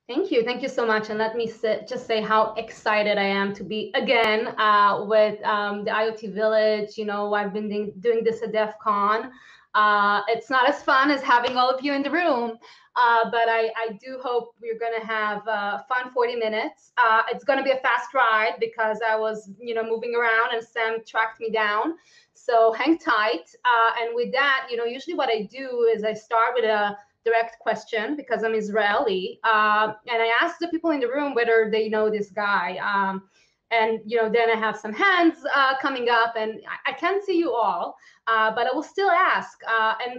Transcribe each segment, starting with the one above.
Thank you so much. And let me just say how excited I am to be again with the IoT Village. You know, I've been doing this at DEF CON. It's not as fun as having all of you in the room, but I do hope we're going to have fun 40 minutes. It's going to be a fast ride because I was, moving around and Sam tracked me down. So hang tight. And with that, usually what I do is I start with a direct question because I'm Israeli, and I asked the people in the room whether they know this guy. And then I have some hands coming up, and I can't see you all, but I will still ask.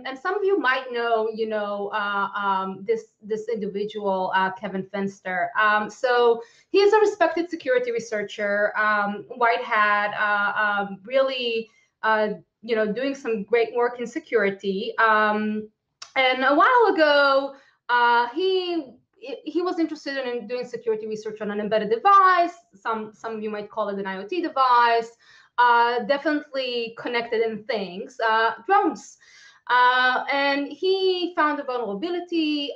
And some of you might know, this individual, Kevin Fenster. So he is a respected security researcher, white hat, really, doing some great work in security. And a while ago, he was interested in doing security research on an embedded device. Some of you might call it an IoT device. Definitely connected in things, drones. And he found a vulnerability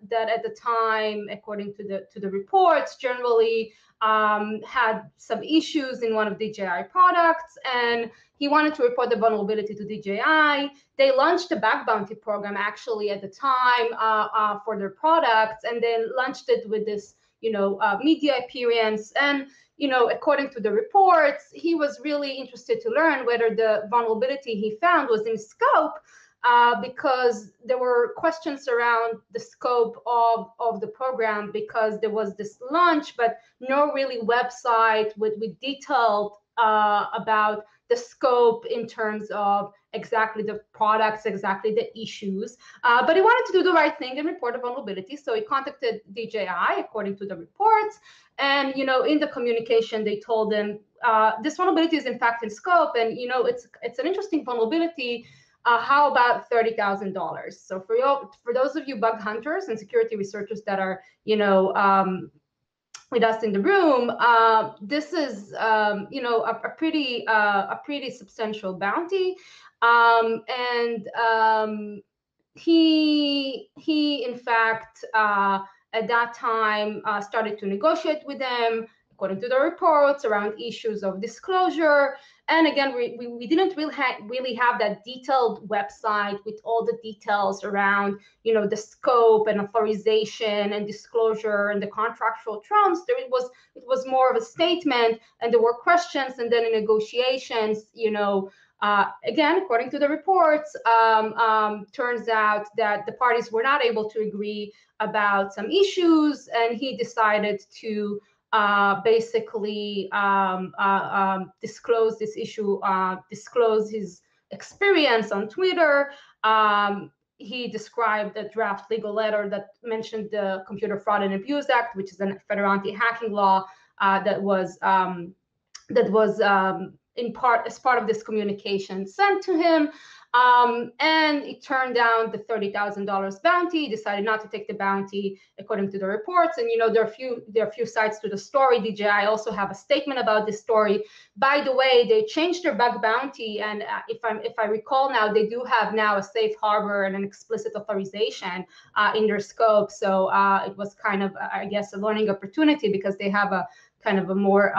that at the time, according to the reports, generally had some issues in one of DJI products, and he wanted to report the vulnerability to DJI. They launched a bug bounty program actually at the time for their products, and then launched it with this, media appearance. And according to the reports, he was really interested to learn whether the vulnerability he found was in scope, because there were questions around the scope of the program, because there was this launch, but no really website with detailed about the scope in terms of exactly the products, exactly the issues. But he wanted to do the right thing and report a vulnerability. So he contacted DJI, according to the reports. And, in the communication, they told him, this vulnerability is in fact in scope. And, it's an interesting vulnerability. How about $30,000? So for those of you bug hunters and security researchers that are, with us in the room, this is, a pretty substantial bounty. He in fact, at that time, started to negotiate with them, according to the reports, around issues of disclosure. And again, we didn't really have that detailed website with all the details around, the scope and authorization and disclosure and the contractual terms. It was more of a statement, and there were questions, and then in negotiations, again, according to the reports, turns out that the parties were not able to agree about some issues, and he decided to basically disclose this issue, disclose his experience on Twitter. He described a draft legal letter that mentioned the Computer Fraud and Abuse Act, which is a federal anti-hacking law that was in part, as part of this communication, sent to him. And he turned down the $30,000 bounty, decided not to take the bounty, according to the reports. And there are a few sides to the story. DJI also have a statement about this story. By the way, they changed their bug bounty, and if I recall now, they do have now a safe harbor and an explicit authorization in their scope. So it was kind of, I guess, a learning opportunity, because they have a kind of a more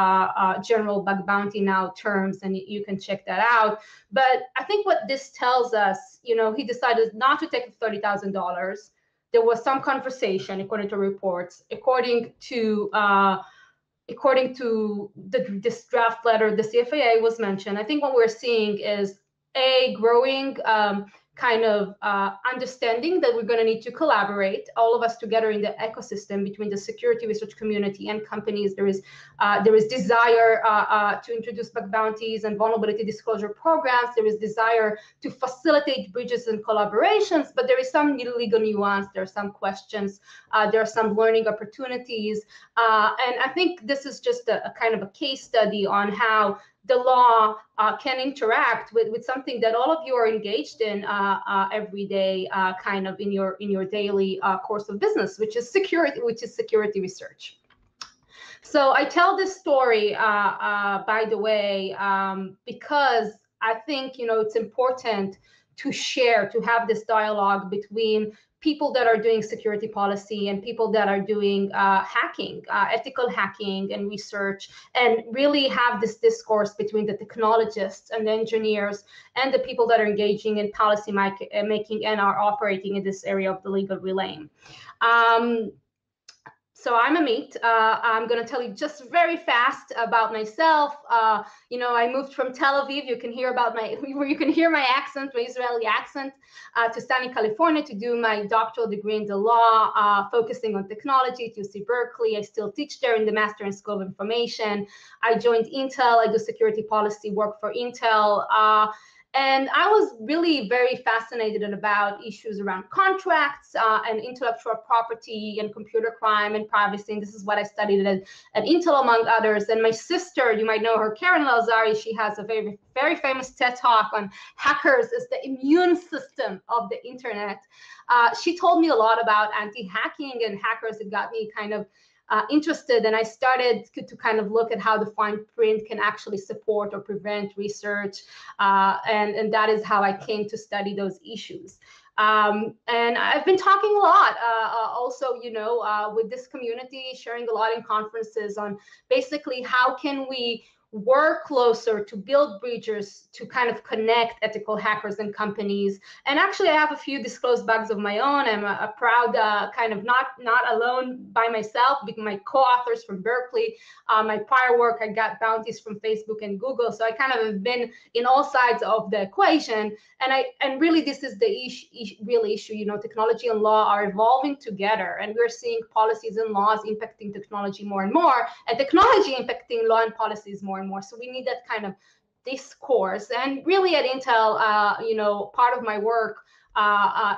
general bug bounty now terms, and you can check that out. But I think what this tells us, he decided not to take the $30,000. There was some conversation, according to reports, according to this draft letter, the CFAA was mentioned. I think what we're seeing is a growing kind of understanding that we're going to need to collaborate, all of us together in the ecosystem between the security research community and companies. There is desire to introduce bug bounties and vulnerability disclosure programs. There is desire to facilitate bridges and collaborations, but there is some legal nuance. There are some questions. There are some learning opportunities. And I think this is just a kind of a case study on how the law can interact with something that all of you are engaged in every day, kind of in your daily course of business, which is security research. So I tell this story, by the way, because I think it's important to have this dialogue between people that are doing security policy and people that are doing hacking, ethical hacking and research, and really have this discourse between the technologists and the engineers and the people that are engaging in policy making and are operating in this area of the legal realm. So I'm Amit. I'm going to tell you just very fast about myself. I moved from Tel Aviv. You can hear my accent, my Israeli accent, to Stanley, California, to do my doctoral degree in the law, focusing on technology at UC Berkeley. I still teach there in the Master in School of Information. I joined Intel. I do security policy work for Intel. And I was really very fascinated about issues around contracts and intellectual property and computer crime and privacy. And this is what I studied at Intel, among others. And my sister, you might know her, Karen Elazari, she has a very, very famous TED Talk on hackers as the immune system of the internet. She told me a lot about anti-hacking and hackers. It got me kind of interested, and I started to kind of look at how the fine print can actually support or prevent research, and that is how I came to study those issues. And I've been talking a lot also, with this community, sharing a lot in conferences on basically how can we work closer to build bridges to kind of connect ethical hackers and companies. And actually, I have a few disclosed bugs of my own. I'm a proud kind of not alone by myself, but my co-authors from Berkeley. My prior work, I got bounties from Facebook and Google. So I kind of have been in all sides of the equation. And really, this is the real issue. Technology and law are evolving together, and we're seeing policies and laws impacting technology more and more, and technology impacting law and policies more and more. So we need that kind of discourse. And really at Intel, part of my work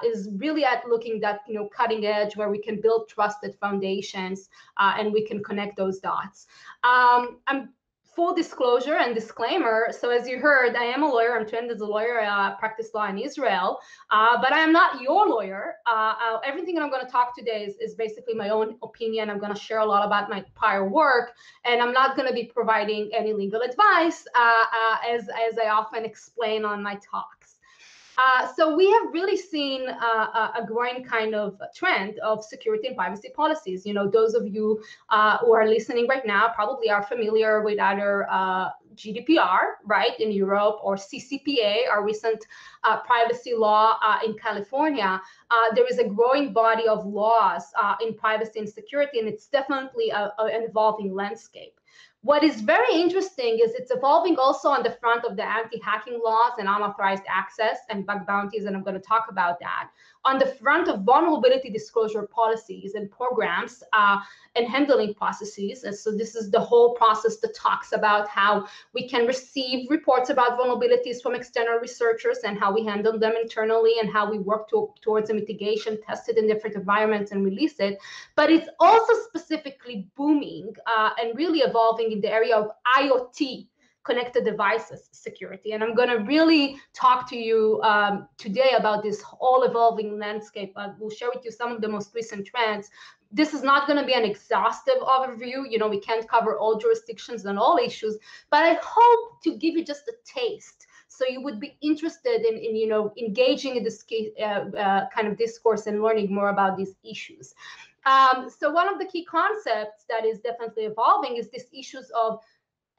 is really at looking at, cutting edge, where we can build trusted foundations and we can connect those dots. I'm full disclosure and disclaimer. So as you heard, I am a lawyer. I'm trained as a lawyer, practice law in Israel, but I am not your lawyer. Everything that I'm going to talk today is basically my own opinion. I'm going to share a lot about my prior work, and I'm not going to be providing any legal advice, as I often explain on my talks. So we have really seen a growing kind of trend of security and privacy policies. Those of you who are listening right now probably are familiar with either GDPR, right, in Europe, or CCPA, our recent privacy law in California. There is a growing body of laws in privacy and security, and it's definitely an evolving landscape. What is very interesting is it's evolving also on the front of the anti-hacking laws and unauthorized access and bug bounties, and I'm going to talk about that. On the front of vulnerability disclosure policies and programs and handling processes. And so this is the whole process that talks about how we can receive reports about vulnerabilities from external researchers and how we handle them internally and how we work towards a mitigation, test it in different environments and release it. But it's also specifically booming and really evolving in the area of IoT, connected devices security. And I'm going to really talk to you today about this whole evolving landscape. We'll share with you some of the most recent trends. This is not going to be an exhaustive overview. We can't cover all jurisdictions and all issues, but I hope to give you just a taste, so you would be interested in engaging in this kind of discourse and learning more about these issues. So one of the key concepts that is definitely evolving is this issues of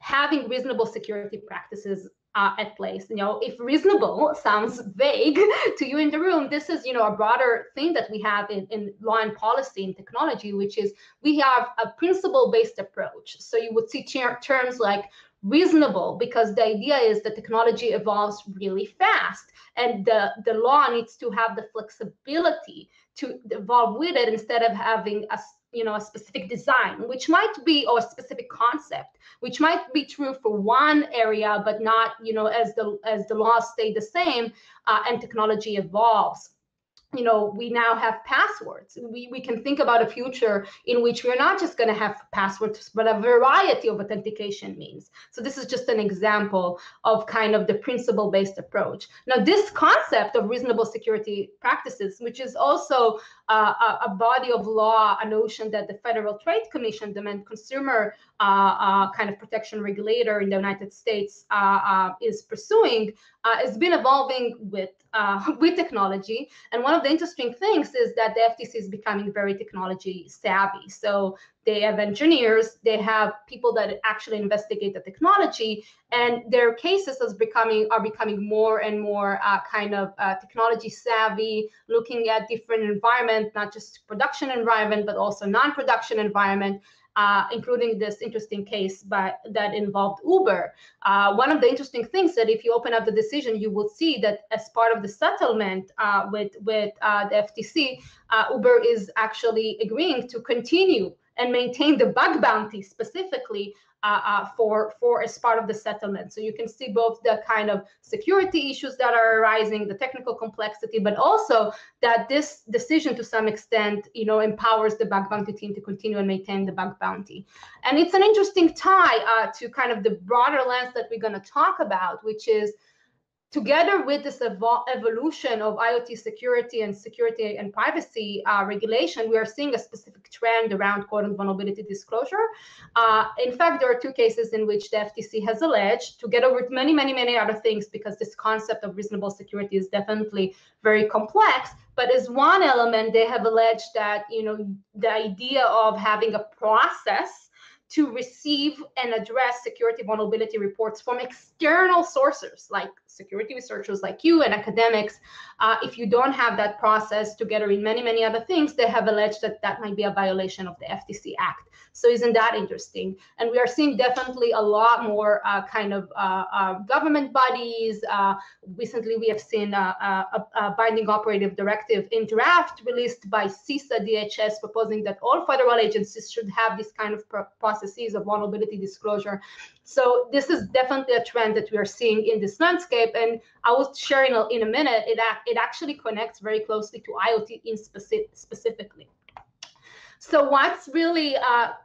having reasonable security practices at place. If reasonable sounds vague to you in the room, this is, a broader thing that we have in law and policy and technology, which is we have a principle-based approach. So you would see terms like reasonable, because the idea is that technology evolves really fast, and the law needs to have the flexibility to evolve with it, instead of having a specific design, which might be, or a specific concept, which might be true for one area, but not, as the laws stay the same and technology evolves. We now have passwords. We can think about a future in which we're not just going to have passwords, but a variety of authentication means. So this is just an example of kind of the principle-based approach. Now, this concept of reasonable security practices, which is also a body of law, a notion that the Federal Trade Commission, the main consumer kind of protection regulator in the United States, is pursuing, has been evolving with technology. And one of the interesting things is that the FTC is becoming very technology savvy. So they have engineers, they have people that actually investigate the technology, and their cases are becoming more and more kind of technology savvy, looking at different environment, not just production environment, but also non-production environment, including this interesting case that involved Uber. One of the interesting things that if you open up the decision, you will see that as part of the settlement with the FTC, Uber is actually agreeing to continue and maintain the bug bounty specifically for as part of the settlement. So you can see both the kind of security issues that are arising, the technical complexity, but also that this decision to some extent, empowers the bug bounty team to continue and maintain the bug bounty. And it's an interesting tie to kind of the broader lens that we're going to talk about, which is together with this evolution of IoT security and privacy regulation, we are seeing a specific trend around code and vulnerability disclosure. In fact, there are two cases in which the FTC has alleged, together with many, many, many other things, because this concept of reasonable security is definitely very complex. But as one element, they have alleged that, the idea of having a process to receive and address security vulnerability reports from external sources like security researchers like you and academics, if you don't have that process together in many, many other things, they have alleged that that might be a violation of the FTC Act. So isn't that interesting? And we are seeing definitely a lot more kind of government bodies. Recently, we have seen a binding operative directive in draft released by CISA DHS proposing that all federal agencies should have this kind of processes of vulnerability disclosure. So this is definitely a trend that we are seeing in this landscape. And I will share in a minute, it actually connects very closely to IoT specifically. So what's really,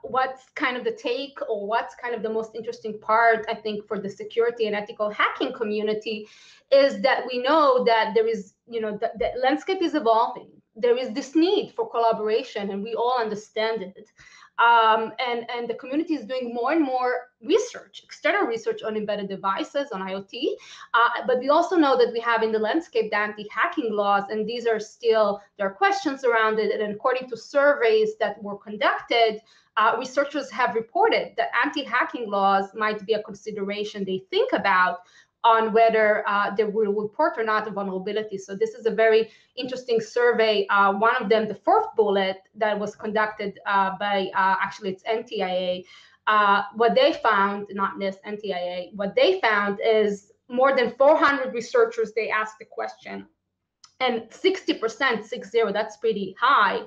what's kind of the take, or what's kind of the most interesting part, I think, for the security and ethical hacking community is that we know that there is, the landscape is evolving. There is this need for collaboration, and we all understand it. And the community is doing more and more research, external research on embedded devices, on IoT. But we also know that we have in the landscape the anti-hacking laws, and these are still, there are questions around it. And according to surveys that were conducted, researchers have reported that anti-hacking laws might be a consideration they think about on whether they will report or not a vulnerability. So this is a very interesting survey. One of them, the fourth bullet that was conducted by, actually it's NTIA, what they found, not this NTIA, what they found is more than 400 researchers, they asked the question, and 60%, 60, that's pretty high.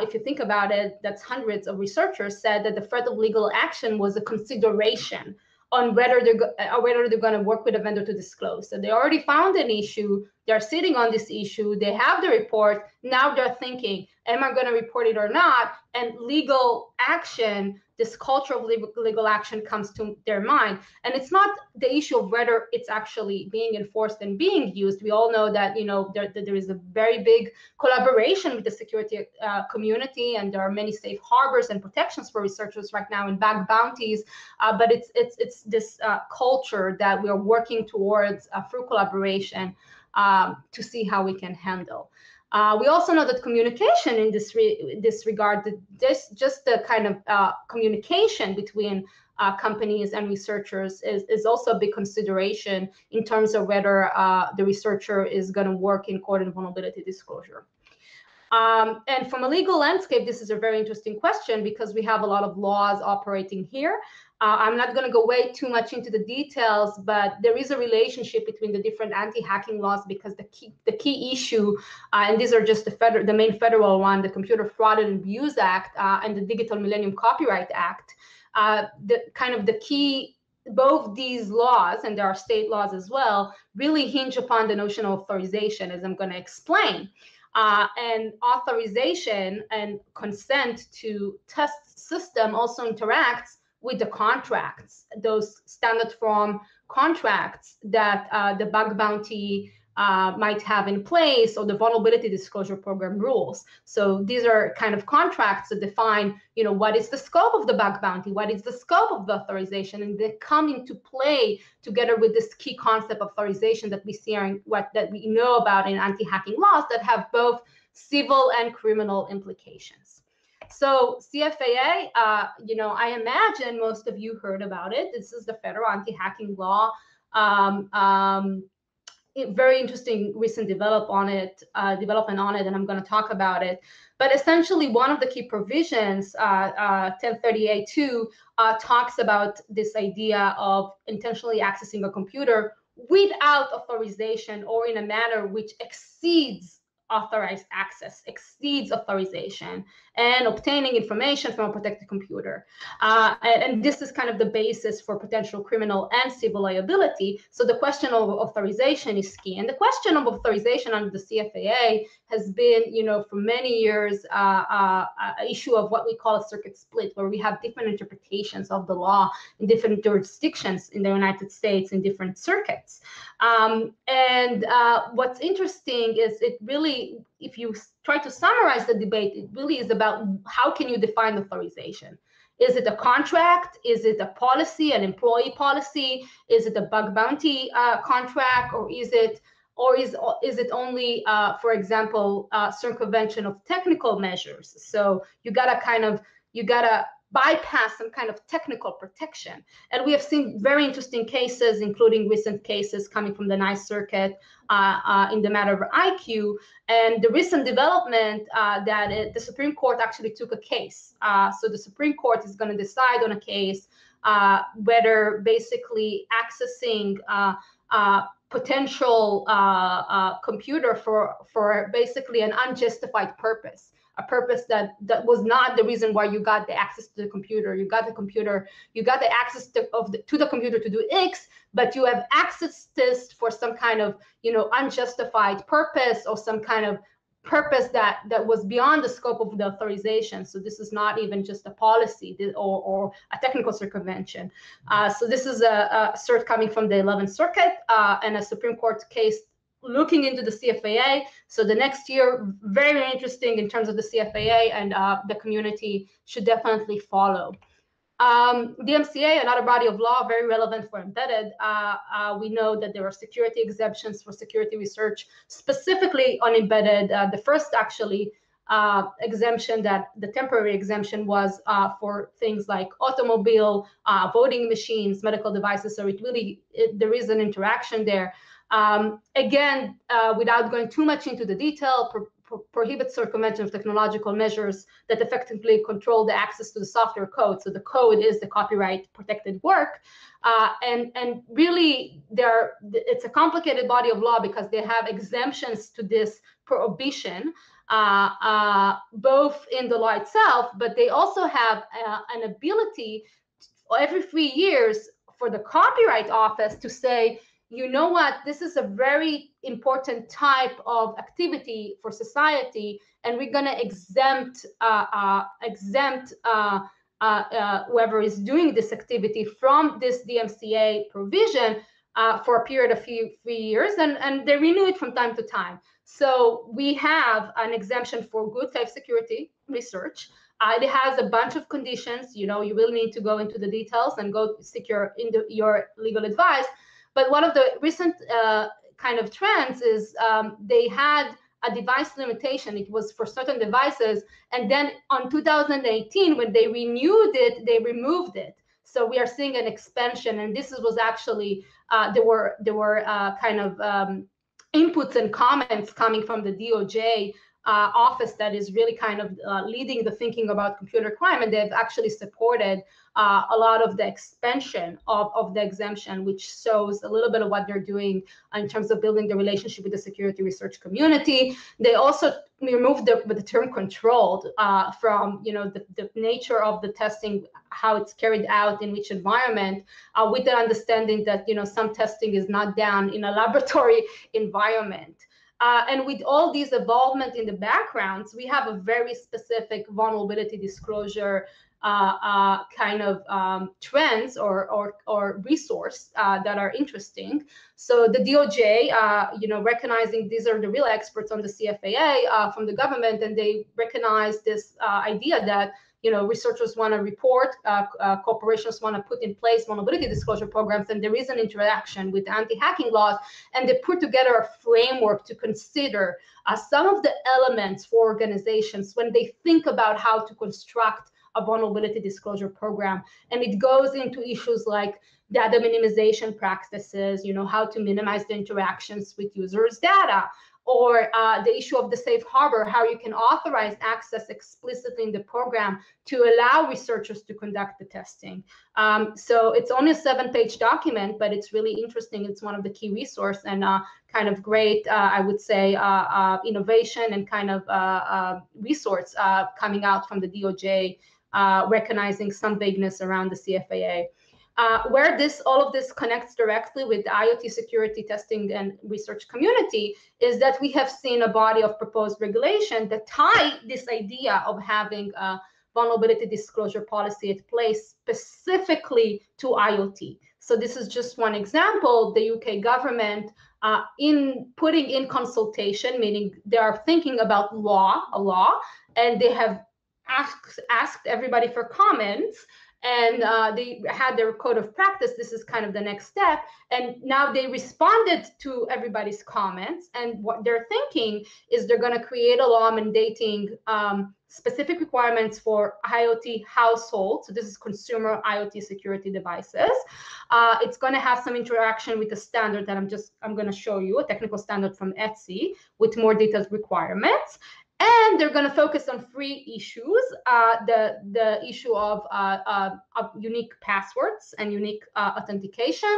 If you think about it, that's hundreds of researchers said that the threat of legal action was a consideration on whether they're going to work with a vendor to disclose. So they already found an issue. They're sitting on this issue. They have the report. Now they're thinking, am I going to report it or not? And legal action, this culture of legal action comes to their mind. And it's not the issue of whether it's actually being enforced and being used. We all know that, there is a very big collaboration with the security community, and there are many safe harbors and protections for researchers right now in bug bounties. But it's this culture that we are working towards through collaboration to see how we can handle. We also know that communication in this regard, just the kind of communication between companies and researchers is also a big consideration in terms of whether the researcher is going to work in code and vulnerability disclosure. And from a legal landscape, this is a very interesting question because we have a lot of laws operating here. I'm not going to go way too much into the details, but there is a relationship between the different anti-hacking laws because the key issue, and these are just the main federal one, the Computer Fraud and Abuse Act and the Digital Millennium Copyright Act, the key, both these laws, and there are state laws as well, really hinge upon the notion of authorization, as I'm going to explain. And authorization and consent to test system also interacts with the contracts, those standard form contracts that the bug bounty might have in place, or the vulnerability disclosure program rules. So these are kind of contracts that define, what is the scope of the bug bounty, what is the scope of the authorization, and they come into play together with this key concept of authorization that we see that we know about in anti-hacking laws that have both civil and criminal implications. So CFAA, I imagine most of you heard about it. This is the federal anti-hacking law. Very interesting recent development on it, and I'm going to talk about it. But essentially, one of the key provisions, 1038.2, talks about this idea of intentionally accessing a computer without authorization or in a manner which exceeds authorized access, exceeds authorization, and obtaining information from a protected computer. And this is kind of the basis for potential criminal and civil liability. So the question of authorization is key. And the question of authorization under the CFAA has been, for many years, an issue of what we call a circuit split, where we have different interpretations of the law in different jurisdictions in the United States in different circuits. And what's interesting is it really, if you try to summarize the debate, it really is about how can you define authorization. Is it a contract? Is it a policy, an employee policy? Is it a bug bounty contract, or is it only, for example, circumvention of technical measures? So you gotta bypass some kind of technical protection. And we have seen very interesting cases, including recent cases coming from the Ninth Circuit in the matter of IQ. And the recent development that the Supreme Court actually took a case. So the Supreme Court is going to decide on a case whether basically accessing potential computer for basically an unjustified purpose, a purpose that was not the reason why you got the access to the computer. You got the access to the computer to do X, but you have accessed this for some kind of unjustified purpose, or some kind of purpose that was beyond the scope of the authorization. So this is not even just a policy or a technical circumvention. So this is a cert coming from the 11th Circuit and a Supreme Court case looking into the CFAA. So the next year, very interesting in terms of the CFAA, and the community should definitely follow. DMCA, another body of law, very relevant for embedded. We know that there are security exemptions for security research, specifically on embedded. The first actually exemption, that the temporary exemption, was for things like automobile, voting machines, medical devices. So there is an interaction there. Again, without going too much into the detail, prohibits circumvention of technological measures that effectively control the access to the software code. So the code is the copyright protected work. And really, it's a complicated body of law because they have exemptions to this prohibition, both in the law itself, but they also have an ability every 3 years for the Copyright Office to say, you know what, this is a very important type of activity for society, and we're going to exempt whoever is doing this activity from this DMCA provision for a period of 3 years, and they renew it from time to time. So we have an exemption for good faith security research. It has a bunch of conditions. You will need to go into the details and go seek your legal advice. But one of the recent kind of trends is they had a device limitation. It was for certain devices. And then on 2018, when they renewed it, they removed it. So we are seeing an expansion. And this was actually, there were kind of inputs and comments coming from the DOJ office that is really kind of leading the thinking about computer crime, and they've actually supported a lot of the expansion of the exemption, which shows a little bit of what they're doing in terms of building the relationship with the security research community. They also removed the term controlled from the nature of the testing, how it's carried out in which environment, with the understanding that some testing is not done in a laboratory environment. And with all these evolvement in the backgrounds, we have a very specific vulnerability disclosure kind of trends or resource that are interesting. So the DOJ, recognizing these are the real experts on the CFAA from the government, and they recognize this idea that researchers want to report, corporations want to put in place vulnerability disclosure programs, and there is an interaction with anti-hacking laws, and they put together a framework to consider some of the elements for organizations when they think about how to construct a vulnerability disclosure program. And it goes into issues like data minimization practices, how to minimize the interactions with users' data, or the issue of the safe harbor, how you can authorize access explicitly in the program to allow researchers to conduct the testing. So it's only a 7-page document, but it's really interesting. It's one of the key resources and kind of great, I would say, innovation and kind of resource coming out from the DOJ, recognizing some vagueness around the CFAA. Where all of this connects directly with the IoT security testing and research community is that we have seen a body of proposed regulation that tie this idea of having a vulnerability disclosure policy at place specifically to IoT. So this is just one example. The UK government in putting in consultation, meaning they are thinking about a law, and they have asked everybody for comments, and they had their code of practice. This is kind of the next step. And now they responded to everybody's comments. And what they're thinking is they're going to create a law mandating specific requirements for IoT households. So this is consumer IoT security devices. It's going to have some interaction with the standard that I'm going to show you, a technical standard from ETSI with more detailed requirements. And they're going to focus on 3 issues: the issue of unique passwords and unique authentication,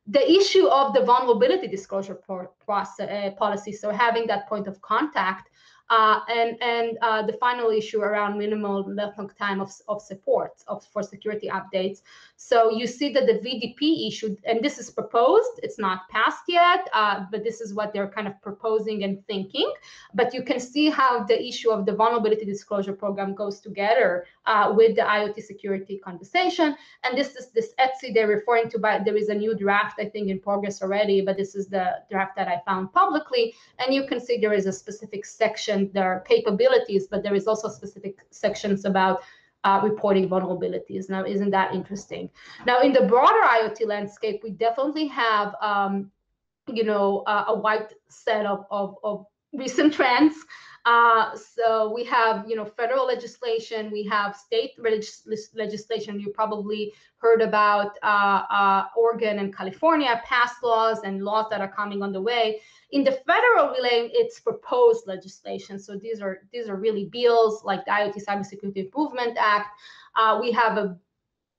the issue of the vulnerability disclosure policy, so having that point of contact, and the final issue around minimal lifetime time of support for security updates. So you see that the VDP issue, and this is proposed, it's not passed yet, but this is what they're kind of proposing and thinking. But you can see how the issue of the vulnerability disclosure program goes together with the IoT security conversation. And this is this ETSI they're referring to, but there is a new draft, I think, in progress already, but this is the draft that I found publicly. And you can see there is a specific section, there are capabilities, but there is also specific sections about reporting vulnerabilities. Now, isn't that interesting? Now, in the broader IoT landscape, we definitely have, a wide set of recent trends. So we have, federal legislation, we have state legislation. You probably heard about Oregon and California passed laws and laws that are coming on the way. In the federal realm, it's proposed legislation. So these are really bills like the IoT Cybersecurity Improvement Act. We have a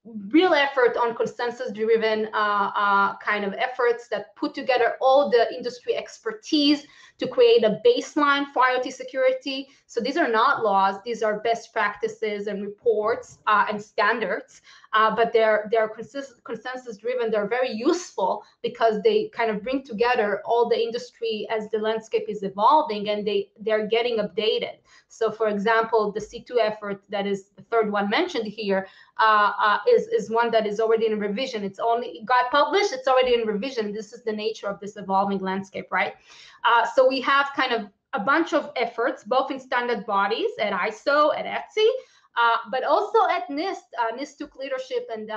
real effort on consensus-driven kind of efforts that put together all the industry expertise to create a baseline for IoT security. So these are not laws; these are best practices and reports and standards. But they're consensus-driven. They're very useful because they kind of bring together all the industry as the landscape is evolving, and they're getting updated. So, for example, the C2 effort, that is the third one mentioned here, is one that is already in revision. It got published, it's already in revision. This is the nature of this evolving landscape, right? So we have kind of a bunch of efforts, both in standard bodies at ISO, at ETSI, but also at NIST. NIST took leadership, and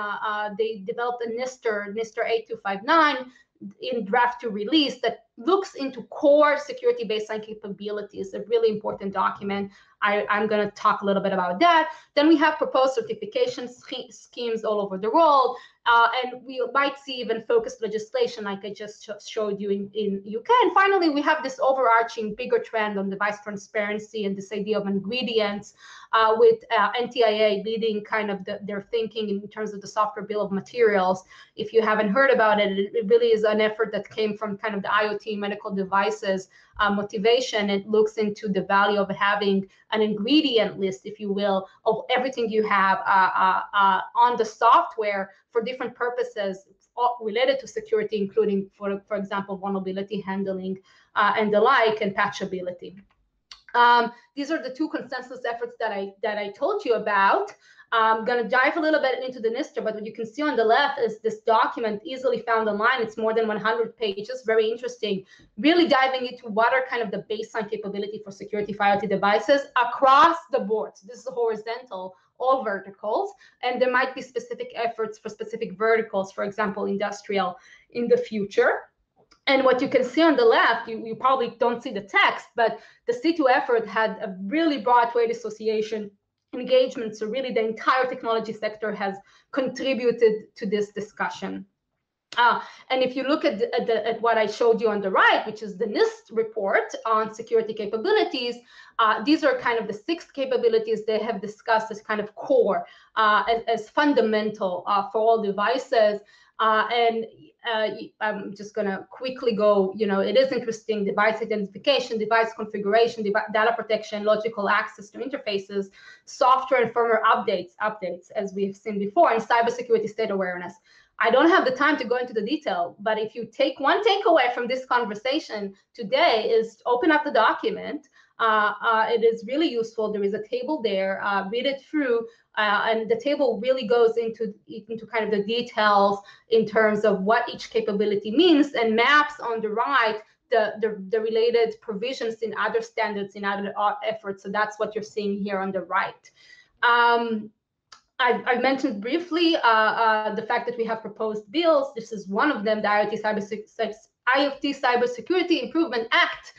they developed a NIST 8259 in draft to release that looks into core security baseline capabilities, a really important document. I'm going to talk a little bit about that. Then we have proposed certification schemes all over the world. And we might see even focused legislation like I just showed you in UK. And finally, we have this overarching bigger trend on device transparency and this idea of ingredients with NTIA leading kind of their thinking in terms of the software bill of materials. If you haven't heard about it, it really is an effort that came from kind of the IoT medical devices motivation. It looks into the value of having an ingredient list, if you will, of everything you have on the software for different purposes related to security, including, for example, vulnerability handling and the like, and patchability. These are the two consensus efforts that I told you about. I'm going to dive a little bit into the NIST, but what you can see on the left is this document easily found online. It's more than 100 pages, very interesting, really diving into what are kind of the baseline capability for security for IoT devices across the board. So this is horizontal, all verticals, and there might be specific efforts for specific verticals, for example, industrial in the future. And what you can see on the left, you probably don't see the text, but the C2 effort had a really broad trade association engagement. So really the entire technology sector has contributed to this discussion. And if you look at what I showed you on the right, which is the NIST report on security capabilities, these are kind of the 6 capabilities they have discussed as kind of core, as fundamental for all devices. I'm just going to quickly go, it is interesting: device identification, device configuration, data protection, logical access to interfaces, software and firmware updates, as we've seen before, and cybersecurity state awareness. I don't have the time to go into the detail, but if you take one takeaway from this conversation today is open up the document. It is really useful. There is a table there. Read it through, and the table really goes into kind of the details in terms of what each capability means, and maps on the right the related provisions in other standards, in other efforts. So that's what you're seeing here on the right. I mentioned briefly the fact that we have proposed bills. This is one of them, the IoT Cybersecurity Improvement Act,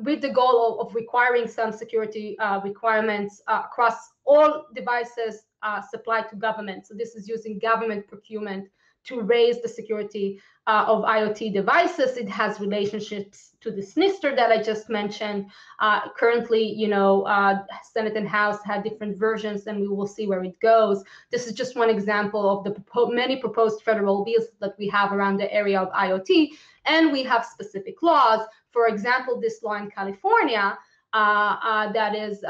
with the goal of requiring some security requirements across all devices supplied to government. So this is using government procurement to raise the security of IoT devices. It has relationships to the SNISTer that I just mentioned. Currently, Senate and House had different versions, and we will see where it goes. This is just one example of the many proposed federal bills that we have around the area of IoT, and we have specific laws. For example, this law in California that is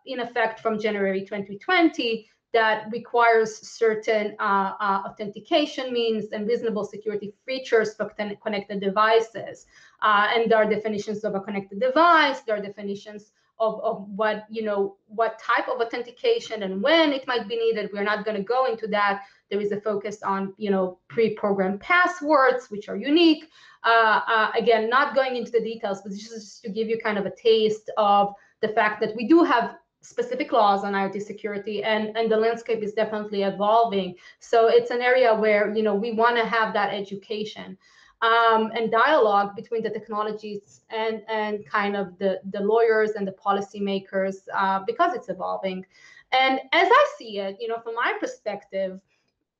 in effect from January 2020, that requires certain authentication means and reasonable security features for connected devices. And there are definitions of a connected device. There are definitions of what type of authentication and when it might be needed. We're not going to go into that. There is a focus on pre-programmed passwords, which are unique. Again, not going into the details, but just to give you kind of a taste of the fact that we do have specific laws on IoT security, and the landscape is definitely evolving. So it's an area where we want to have that education and dialogue between the technologies and kind of the lawyers and the policymakers, because it's evolving. And as I see it, from my perspective,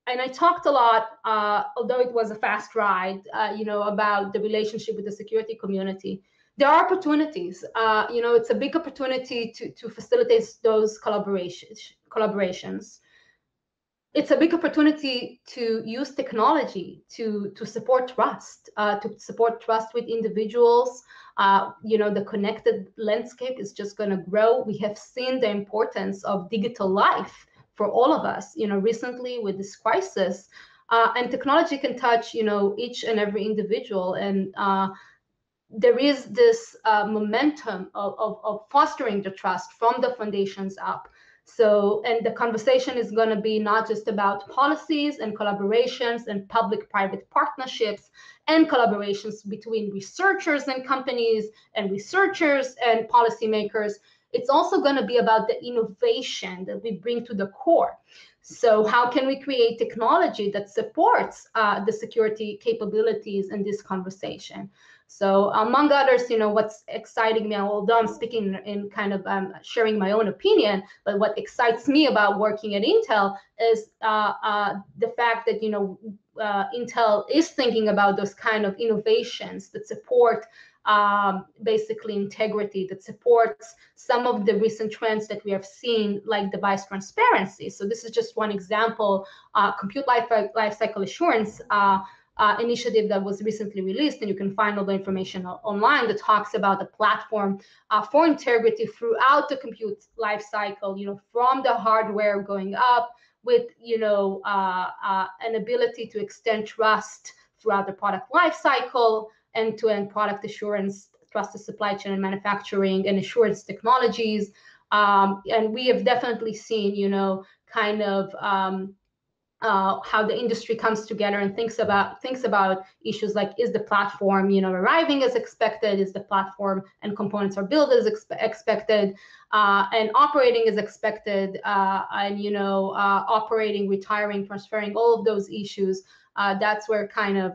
and I talked a lot, although it was a fast ride, about the relationship with the security community. There are opportunities. It's a big opportunity to facilitate those collaborations. It's a big opportunity to use technology to support trust, with individuals. The connected landscape is just going to grow. We have seen the importance of digital life for all of us, recently with this crisis, and technology can touch, each and every individual. And there is this momentum of fostering the trust from the foundations up. So, and the conversation is going to be not just about policies and collaborations and public-private partnerships and collaborations between researchers and companies and researchers and policymakers. It's also going to be about the innovation that we bring to the core. So how can we create technology that supports the security capabilities in this conversation? So among others, what's exciting me, although I'm speaking in kind of sharing my own opinion, but what excites me about working at Intel is the fact that, Intel is thinking about those kind of innovations that support basically integrity, that supports some of the recent trends that we have seen, like device transparency. So this is just one example, compute lifecycle assurance initiative that was recently released, and you can find all the information online that talks about the platform for integrity throughout the compute lifecycle, from the hardware going up, with an ability to extend trust throughout the product lifecycle, end-to-end product assurance, trusted supply chain and manufacturing, and assurance technologies. And we have definitely seen, kind of how the industry comes together and thinks about issues like, is the platform, arriving as expected? Is the platform and components are built as expected, and operating as expected, and operating, retiring, transferring, all of those issues. That's where kind of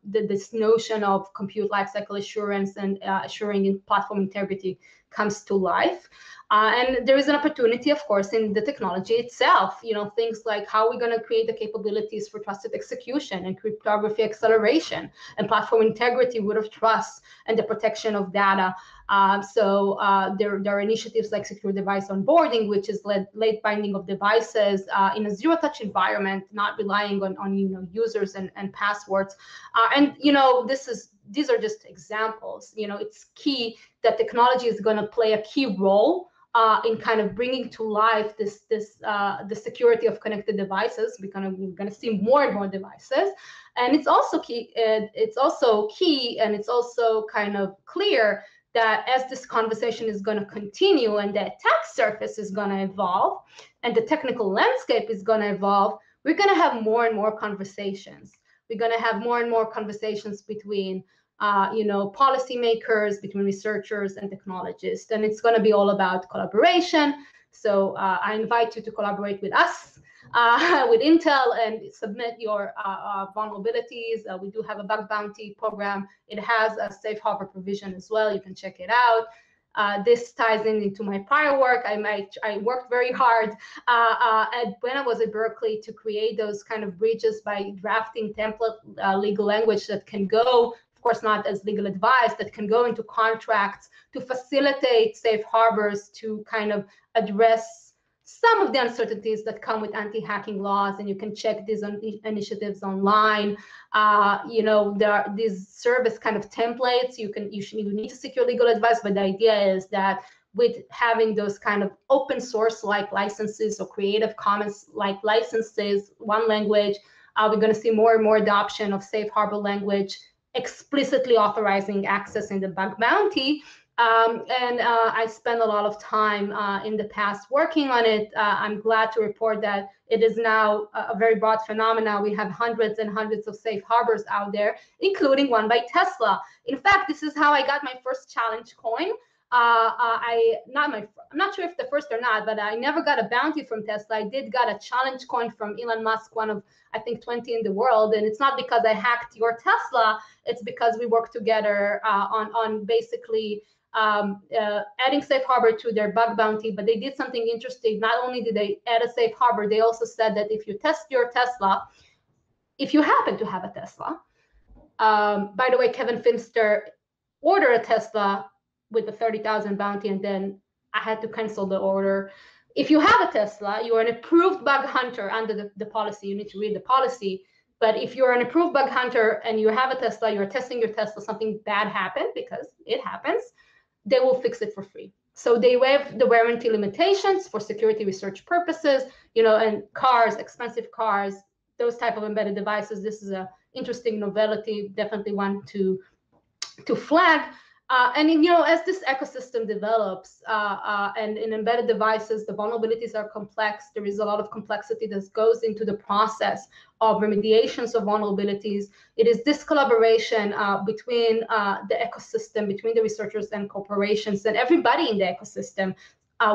this notion of compute lifecycle assurance and assuring in platform integrity comes to life. And there is an opportunity, of course, in the technology itself, things like how are we going to create the capabilities for trusted execution and cryptography acceleration and platform integrity, root of trust, and the protection of data. So there are initiatives like secure device onboarding, which is late binding of devices in a zero-touch environment, not relying on users and passwords. And these are just examples. It's key that technology is going to play a key role in kind of bringing to life the security of connected devices. We're gonna see more and more devices, and it's also key. And it's also kind of clear that as this conversation is going to continue and the attack surface is going to evolve and the technical landscape is going to evolve, we're going to have more and more conversations. We're going to have more and more conversations between policymakers, between researchers and technologists, and it's going to be all about collaboration. So I invite you to collaborate with us, with Intel, and submit your vulnerabilities. We do have a bug bounty program. It has a safe harbor provision as well. You can check it out. This ties into my prior work. I worked very hard when I was at Berkeley to create those kind of bridges by drafting template legal language that can go, of course, not as legal advice, that can go into contracts to facilitate safe harbors to kind of address some of the uncertainties that come with anti-hacking laws. And you can check these initiatives online. There are these service kind of templates. You need to seek your legal advice, but the idea is that with having those kind of open source like licenses or Creative Commons like licenses, one language, we're going to see more and more adoption of safe harbor language, explicitly authorizing access in the bug bounty. And I spent a lot of time in the past working on it. I'm glad to report that it is now a very broad phenomenon. We have hundreds and hundreds of safe harbors out there, including one by Tesla. In fact, this is how I got my first challenge coin. I'm not sure if the first or not, but I never got a bounty from Tesla. I did got a challenge coin from Elon Musk, one of, I think, 20 in the world. And it's not because I hacked your Tesla. It's because we worked together on basically adding safe harbor to their bug bounty. But they did something interesting. Not only did they add a safe harbor, they also said that if you test your Tesla, if you happen to have a Tesla, by the way, Kevin Finster ordered a Tesla with the 30,000 bounty, and then I had to cancel the order. If you have a Tesla, you are an approved bug hunter under the policy. You need to read the policy. But if you're an approved bug hunter and you have a Tesla, you're testing your Tesla, something bad happened, because it happens, they will fix it for free. So they waive the warranty limitations for security research purposes, and cars, expensive cars, those type of embedded devices. This is an interesting novelty, definitely one to flag. And as this ecosystem develops, and in embedded devices, the vulnerabilities are complex. There is a lot of complexity that goes into the process of remediations of vulnerabilities. It is this collaboration between the ecosystem, between the researchers and corporations and everybody in the ecosystem,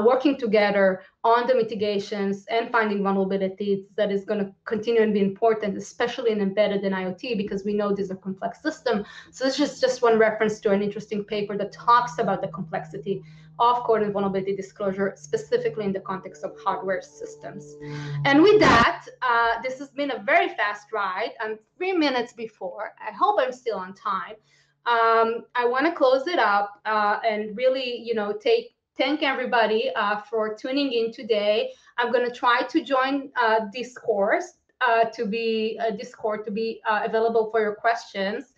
working together on the mitigations and finding vulnerabilities that is going to continue and be important, especially in embedded and IoT, because we know these are complex systems. So this is just one reference to an interesting paper that talks about the complexity of code and vulnerability disclosure, specifically in the context of hardware systems. And with that, this has been a very fast ride. I'm 3 minutes before. I hope I'm still on time. I want to close it up and really, thank everybody for tuning in today. I'm going to try to join Discord to be available for your questions.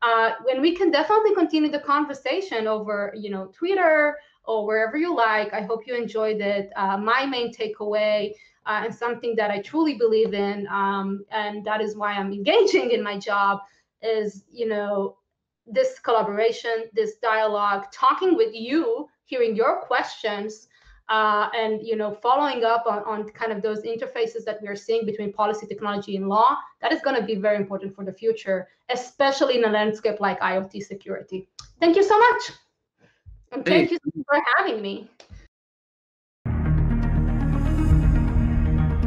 And we can definitely continue the conversation over, Twitter or wherever you like. I hope you enjoyed it. My main takeaway and something that I truly believe in, and that is why I'm engaging in my job, is, this collaboration, this dialogue, talking with you, hearing your questions, and following up on kind of those interfaces that we are seeing between policy, technology, and law. That is going to be very important for the future, especially in a landscape like IoT security. Thank you so much, and thank you for having me.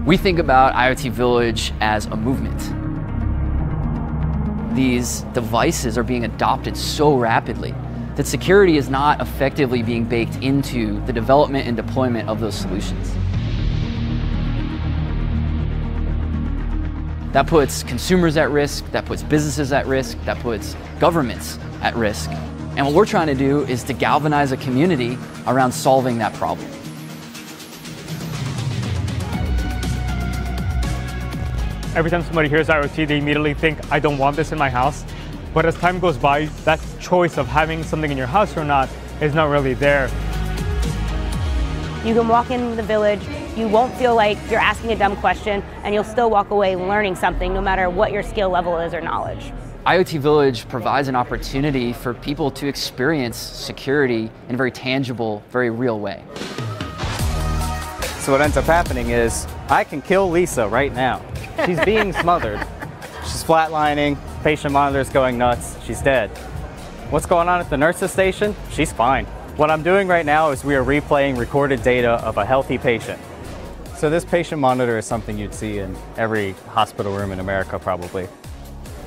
We think about IoT Village as a movement. These devices are being adopted so rapidly that security is not effectively being baked into the development and deployment of those solutions. That puts consumers at risk, that puts businesses at risk, that puts governments at risk. And what we're trying to do is to galvanize a community around solving that problem. Every time somebody hears IoT, they immediately think, I don't want this in my house. But as time goes by, that choice of having something in your house or not is not really there. You can walk in the village, you won't feel like you're asking a dumb question, and you'll still walk away learning something no matter what your skill level is or knowledge. IoT Village provides an opportunity for people to experience security in a very tangible, very real way. So what ends up happening is, I can kill Lisa right now. She's being smothered. She's flatlining, patient monitor's going nuts, she's dead. What's going on at the nurse's station? She's fine. What I'm doing right now is we are replaying recorded data of a healthy patient. So this patient monitor is something you'd see in every hospital room in America probably.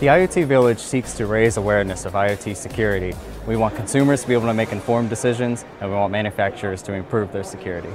The IoT Village seeks to raise awareness of IoT security. We want consumers to be able to make informed decisions, and we want manufacturers to improve their security.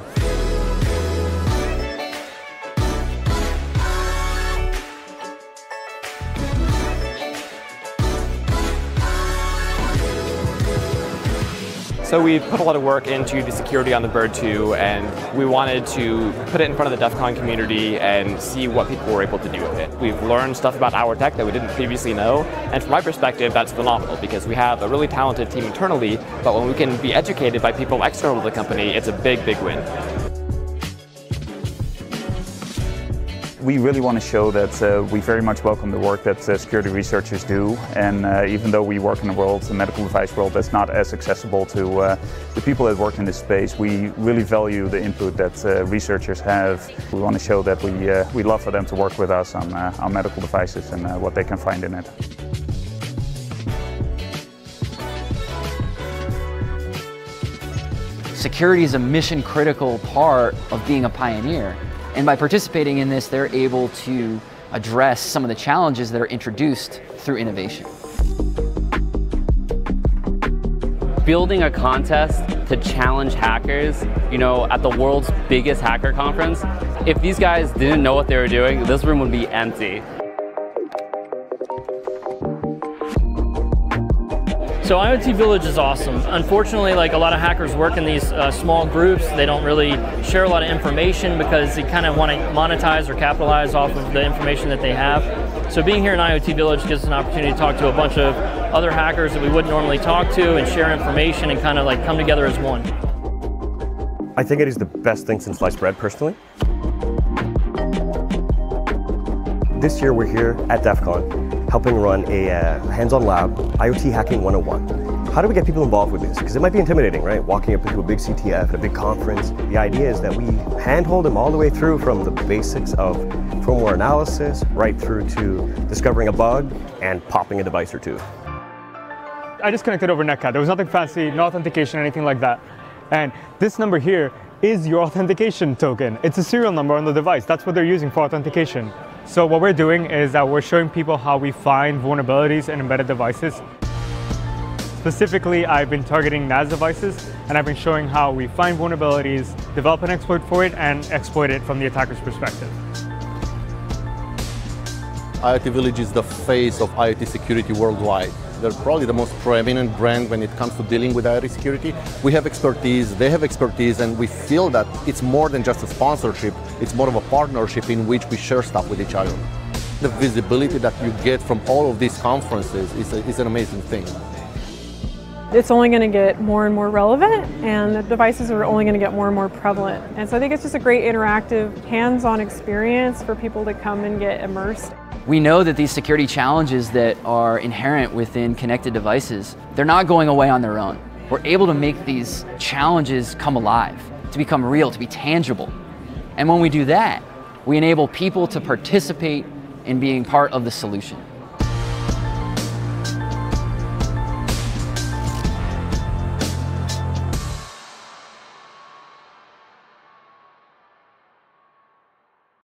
So we put a lot of work into the security on the Bird 2, and we wanted to put it in front of the DEF CON community and see what people were able to do with it. We've learned stuff about our tech that we didn't previously know, and from my perspective, that's phenomenal because we have a really talented team internally, but when we can be educated by people external to the company, it's a big, big win. We really want to show that we very much welcome the work that security researchers do, and even though we work in a world, the medical device world, that's not as accessible to the people that work in this space, we really value the input that researchers have. We want to show that we love for them to work with us on medical devices and what they can find in it. Security is a mission-critical part of being a pioneer. And by participating in this, they're able to address some of the challenges that are introduced through innovation. Building a contest to challenge hackers, at the world's biggest hacker conference, if these guys didn't know what they were doing, this room would be empty. So IoT Village is awesome. Unfortunately, a lot of hackers work in these small groups. They don't really share a lot of information because they kind of want to monetize or capitalize off of the information that they have. So being here in IoT Village gives us an opportunity to talk to a bunch of other hackers that we wouldn't normally talk to and share information and kind of come together as one. I think it is the best thing since sliced bread, personally. This year we're here at DEF CON helping run a hands-on lab, IoT Hacking 101. How do we get people involved with this? Because it might be intimidating, right? Walking up into a big CTF at a big conference. The idea is that we handhold them all the way through from the basics of firmware analysis right through to discovering a bug and popping a device or two. I just connected over Netcat. There was nothing fancy, no authentication, anything like that. And this number here is your authentication token. It's a serial number on the device. That's what they're using for authentication. So what we're doing is that we're showing people how we find vulnerabilities in embedded devices. Specifically, I've been targeting NAS devices, and I've been showing how we find vulnerabilities, develop an exploit for it, and exploit it from the attacker's perspective. IoT Village is the face of IoT security worldwide. They're probably the most preeminent brand when it comes to dealing with IoT security. We have expertise, they have expertise, and we feel that it's more than just a sponsorship, it's more of a partnership in which we share stuff with each other. The visibility that you get from all of these conferences is an amazing thing. It's only going to get more and more relevant, and the devices are only going to get more and more prevalent. And so I think it's just a great interactive, hands-on experience for people to come and get immersed. We know that these security challenges that are inherent within connected devices, they're not going away on their own. We're able to make these challenges come alive, to become real, to be tangible. And when we do that, we enable people to participate in being part of the solution.